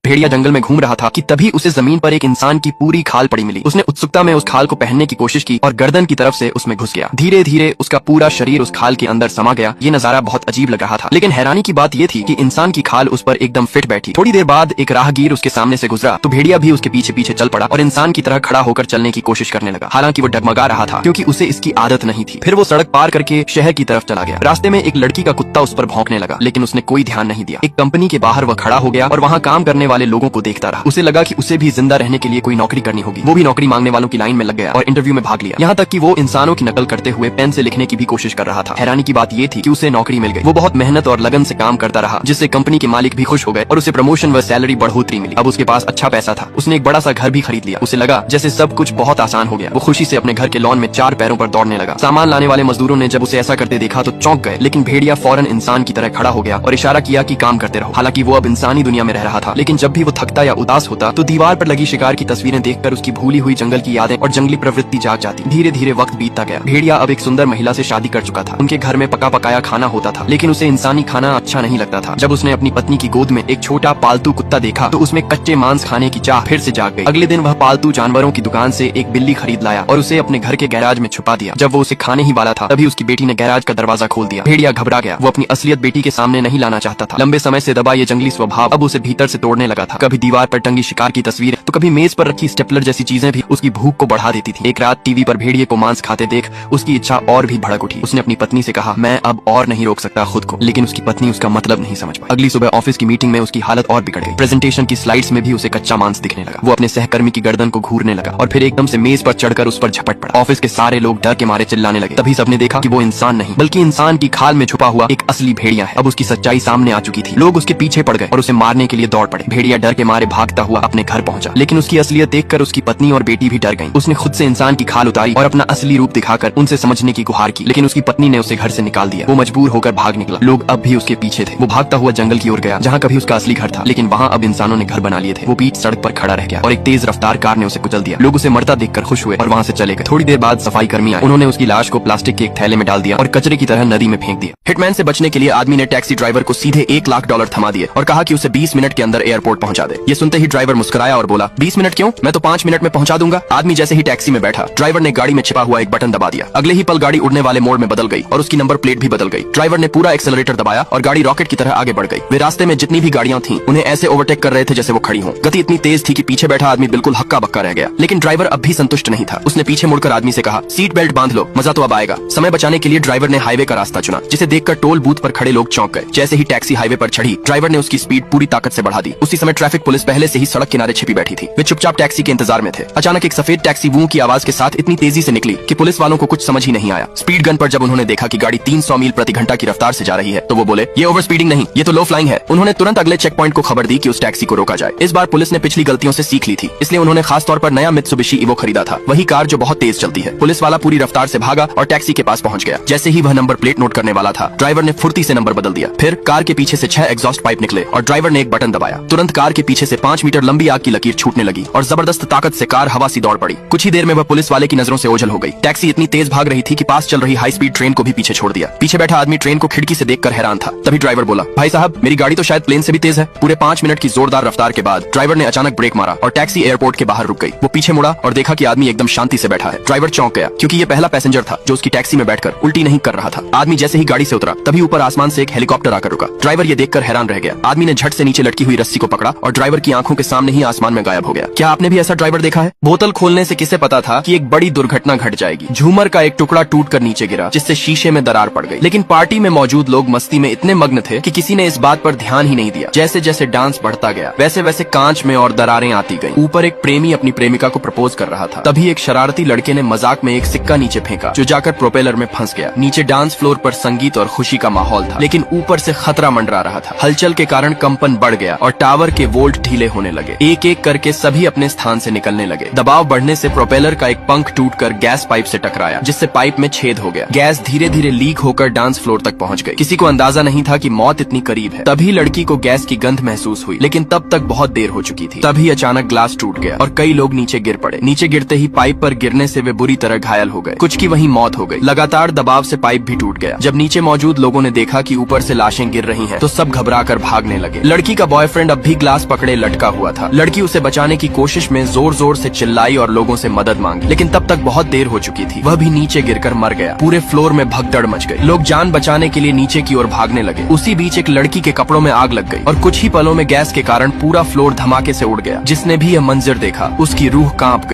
भेड़िया जंगल में घूम रहा था कि तभी उसे जमीन पर एक इंसान की पूरी खाल पड़ी मिली। उसने उत्सुकता में उस खाल को पहनने की कोशिश की और गर्दन की तरफ से उसमें घुस गया। धीरे धीरे उसका पूरा शरीर उस खाल के अंदर समा गया। ये नजारा बहुत अजीब लग रहा था, लेकिन हैरानी की बात ये थी कि इंसान की खाल उस पर एकदम फिट बैठी। थोड़ी देर बाद एक राहगीर उसके सामने से गुजरा तो भेड़िया भी उसके पीछे पीछे चल पड़ा और इंसान की तरह खड़ा होकर चलने की कोशिश करने लगा। हालांकि वो डगमगा रहा था क्योंकि उसे इसकी आदत नहीं थी। फिर वो सड़क पार करके शहर की तरफ चला गया। रास्ते में एक लड़की का कुत्ता उस पर भौंकने लगा, लेकिन उसने कोई ध्यान नहीं दिया। एक कंपनी के बाहर वह खड़ा हो गया और वहाँ काम करने वाले लोगों को देखता रहा। उसे लगा कि उसे भी जिंदा रहने के लिए कोई नौकरी करनी होगी। वो भी नौकरी मांगने वालों की लाइन में लग गया और इंटरव्यू में भाग लिया। यहाँ तक कि वो इंसानों की नकल करते हुए पेन से लिखने की भी कोशिश कर रहा था। हैरानी की बात ये थी कि उसे नौकरी मिल गई। वो बहुत मेहनत और लगन से काम करता रहा, जिससे कंपनी के मालिक भी खुश हो गए और उसे प्रमोशन व सैलरी बढ़ोतरी मिली। अब उसके पास अच्छा पैसा था। उसने एक बड़ा सा घर भी खरीद लिया। उसे लगा जैसे सब कुछ बहुत आसान हो गया। वो खुशी से अपने घर के लॉन में 4 पैरों पर दौड़ने लगा। सामान लाने वाले मजदूरों ने जब उसे ऐसा करते देखा तो चौंक गए, लेकिन भेड़िया फौरन इंसान की तरह खड़ा हो गया और इशारा किया कि काम करते रहो। हालांकि वो अब इंसानी दुनिया में रह रहा था, लेकिन जब भी वो थकता या उदास होता तो दीवार पर लगी शिकार की तस्वीरें देखकर उसकी भूली हुई जंगल की यादें और जंगली प्रवृत्ति जाग जाती। धीरे धीरे वक्त बीतता गया। भेड़िया अब एक सुंदर महिला से शादी कर चुका था। उनके घर में पका पकाया खाना होता था, लेकिन उसे इंसानी खाना अच्छा नहीं लगता था। जब उसने अपनी पत्नी की गोद में एक छोटा पालतू कुत्ता देखा तो उसमें कच्चे मांस खाने की चाह फिर से जाग गई। अगले दिन वह पालतू जानवरों की दुकान से एक बिल्ली खरीद लाया और उसे अपने घर के गैराज में छुपा दिया। जब वो उसे खाने ही वाला था तभी उसकी बेटी ने गैराज का दरवाजा खोल दिया। भेड़िया घबरा गया। वो अपनी असलियत बेटी के सामने नहीं लाना चाहता था। लंबे समय से दबा ये जंगली स्वभाव अब उसे भीतर से तोड़ने लगा था। कभी दीवार पर टंगी शिकार की तस्वीरें तो कभी मेज पर रखी स्टेपलर जैसी चीजें भी उसकी भूख को बढ़ा देती थी। एक रात टीवी पर भेड़िए को मांस खाते देख उसकी इच्छा और भी भड़क उठी। उसने अपनी पत्नी से कहा, मैं अब और नहीं रोक सकता खुद को, लेकिन उसकी पत्नी उसका मतलब नहीं समझ पाई। अगली सुबह ऑफिस की मीटिंग में उसकी हालत और बिगड़ गई। प्रेजेंटेशन की स्लाइड्स में भी उसे कच्चा मांस दिखने लगा। वो अपने सहकर्मी की गर्दन को घूरने लगा और फिर एकदम से मेज पर चढ़कर उस पर झपट पड़ा। ऑफिस के सारे लोग डर के मारे चिल्लाने लगे। तभी सबने देखा कि वो इंसान नहीं बल्कि इंसान की खाल में छुपा हुआ एक असली भेड़िया है। अब उसकी सच्चाई सामने आ चुकी थी। लोग उसके पीछे पड़ गए और उसे मारने के लिए दौड़ पड़े। भेड़िया डर के मारे भागता हुआ अपने घर पहुंचा, लेकिन उसकी असलियत देखकर उसकी पत्नी और बेटी भी डर गईं। उसने खुद से इंसान की खाल उतारी और अपना असली रूप दिखाकर उनसे समझने की गुहार की, लेकिन उसकी पत्नी ने उसे घर से निकाल दिया। वो मजबूर होकर भाग निकला। लोग अब भी उसके पीछे थे। वो भागता हुआ जंगल की ओर गया जहाँ कभी उसका असली घर था, लेकिन वहाँ अब इंसानों ने घर बना लिए थे। वो बीच सड़क पर खड़ा रह गया और एक तेज रफ्तार कार ने उसे कुचल दिया। लोग उसे मरता देखकर खुश हुए और वहाँ से चले गए। थोड़ी देर बाद सफाई कर्मी आए। उन्होंने उसकी लाश को प्लास्टिक के एक थैले में डाल दिया और कचरे की तरह नदी में फेंक दिया। हिटमैन से बचने के लिए आदमी ने टैक्सी ड्राइवर को सीधे $1 लाख थमा दिए और कहा कि उसे 20 मिनट के अंदर एयरपोर्ट पहुंचा दे। ये सुनते ही ड्राइवर मुस्कुराया और बोला, 20 मिनट क्यों, मैं तो 5 मिनट में पहुंचा दूंगा। आदमी जैसे ही टैक्सी में बैठा, ड्राइवर ने गाड़ी में छिपा हुआ एक बटन दबा दिया। अगले ही पल गाड़ी उड़ने वाले मोड़ में बदल गई और उसकी नंबर प्लेट भी बदल गई। ड्राइवर ने पूरा एक्सेलरेटर दबाया और गाड़ी रॉकेट की तरह आगे बढ़ गई। वे रास्ते में जितनी भी गाड़ियां थीं, उन्हें ऐसे ओवरटेक कर रहे थे जैसे वो खड़ी हों। गति इतनी तेज थी कि पीछे बैठा आदमी बिल्कुल हक्का बक्का रह गया, लेकिन ड्राइवर अब भी संतुष्ट नहीं था। उसने पीछे मुड़कर आदमी से कहा, सीट बेल्ट बांध लो, मजा तो अब आएगा। समय बचाने के लिए ड्राइवर ने हाईवे का रास्ता चुना, जिसे देखकर टोल बूथ पर खड़े लोग चौंक गए। जैसे ही टैक्सी हाईवे पर चढ़ी, ड्राइवर ने उसकी स्पीड पूरी ताकत से बढ़ा दी। उसी समय ट्रैफिक पुलिस पहले से ही सड़क किनारे छिपी बैठी थी। वे चुपचाप टैक्सी के इंतजार में थे। अचानक एक सफेद टैक्सी वू की आवाज के साथ इतनी तेजी से निकली कि पुलिस वालों को कुछ समझ ही नहीं आया। स्पीड गन पर जब उन्होंने देखा कि गाड़ी 300 मील प्रति घंटा की रफ्तार से जा रही है तो वो बोले, ये ओवर स्पीडिंग नहीं, ये तो लो फ्लाइंग है। उन्होंने तुरंत अगले चेक पॉइंट को खबर दी कि उस टैक्सी को रोका जाए। इस बार पुलिस ने पिछली गलतियों से सीख ली थी, इसलिए उन्होंने खास तौर पर नया मित्सुबिशी इवो खरीदा था, वही कार जो बहुत तेज चलती है। पुलिस वाला पूरी रफ्तार से भागा और टैक्सी के पास पहुंच गया। जैसे ही वह नंबर प्लेट नोट करने वाला था, ड्राइवर ने फुर्ती से नंबर बदल दिया। फिर कार के पीछे से 6 एग्जॉस्ट पाइप निकले और ड्राइवर ने एक बटन दबाया। तुरंत कार के पीछे से 5 मीटर लंबी आग की लकीर छूटने लगी और जबरदस्त ताकत से कार हवा सी दौड़ पड़ी। कुछ ही देर में वह पुलिस वाले की नजरों से ओझल हो गई। टैक्सी इतनी तेज भाग रही थी कि पास चल रही हाई स्पीड ट्रेन को भी पीछे छोड़ दिया। पीछे बैठा आदमी ट्रेन को खिड़की से देखकर हैरान था। तभी ड्राइवर बोला, भाई साहब, मेरी गाड़ी तो शायद प्लेन से भी तेज है। पूरे 5 मिनट की जोरदार रफ्तार के बाद ड्राइवर ने अचानक ब्रेक मारा और टैक्सी एयरपोर्ट के बाहर रुक गई। वो पीछे मुड़ा और देखा कि आदमी एकदम शांति से बैठा है। ड्राइवर चौंक गया क्योंकि ये पहला पैसेंजर था जो उसकी टैक्सी में बैठकर उल्टी नहीं कर रहा था। आदमी जैसे ही गाड़ी से उतरा, तभी ऊपर आसमान से एक हेलीकॉप्टर आकर रुका। ड्राइवर ये देखकर हैरान रह गया। आदमी ने झट से नीचे लटकी हुई रस्सी को पकड़ा और ड्राइवर की आंखों के सामने ही आसमान में गायब हो गया। क्या आपने भी ऐसा ड्राइवर देखा है? बोतल खोलने से किसे पता था कि एक बड़ी दुर्घटना घट जाएगी। झूमर का एक टुकड़ा टूटकर नीचे गिरा, जिससे शीशे में दरार पड़ गई। लेकिन पार्टी में मौजूद लोग मस्ती में इतने मग्न थे कि किसी ने इस बात पर ध्यान ही नहीं दिया। जैसे जैसे डांस बढ़ता गया, वैसे वैसे कांच में और दरारें आती गईं। ऊपर एक प्रेमी अपनी प्रेमिका को प्रपोज कर रहा था। तभी एक शरारती लड़के ने मजाक में एक सिक्का नीचे फेंका, जो जाकर प्रोपेलर में फंस गया। नीचे डांस फ्लोर पर संगीत और खुशी का माहौल था, लेकिन ऊपर से खतरा मंडरा रहा था। हलचल के कारण कंपन बढ़ गया और टावर के वोल्ट ढीले होने लगे। एक एक करके सभी अपने स्थान से निकलने लगे। दबाव बढ़ने से प्रोपेलर का एक पंख टूटकर गैस पाइप से टकराया, जिससे पाइप में छेद हो गया। गैस धीरे धीरे लीक होकर डांस फ्लोर तक पहुंच गई। किसी को अंदाजा नहीं था कि मौत इतनी करीब है। तभी लड़की को गैस की गंध महसूस हुई, लेकिन तब तक बहुत देर हो चुकी थी। तभी अचानक ग्लास टूट गया और कई लोग नीचे गिर पड़े। नीचे गिरते ही पाइप पर गिरने से वे बुरी तरह घायल हो गए। कुछ की वहीं मौत हो गई। लगातार दबाव से पाइप भी टूट गया। जब नीचे मौजूद लोगों ने देखा कि ऊपर से लाशें गिर रही हैं, तो सब घबरा कर भागने लगे। लड़की का बॉयफ्रेंड अब भी ग्लास पकड़े लटका हुआ था। लड़की उसे बचाने की कोशिश में जोर जोर से चिल्लाई और लोगों से मदद मांगी, लेकिन तब तक बहुत देर हो चुकी थी। वह भी नीचे गिरकर मर गया। पूरे फ्लोर में भगदड़ मच गई। लोग जान बचाने के लिए नीचे की ओर भागने लगे। उसी बीच एक लड़की के कपड़ों में आग लग गई और कुछ ही पलों में गैस के कारण पूरा फ्लोर धमाके से उड़ गया। जिसने भी यह मंजर देखा उसकी रूह कांप गई।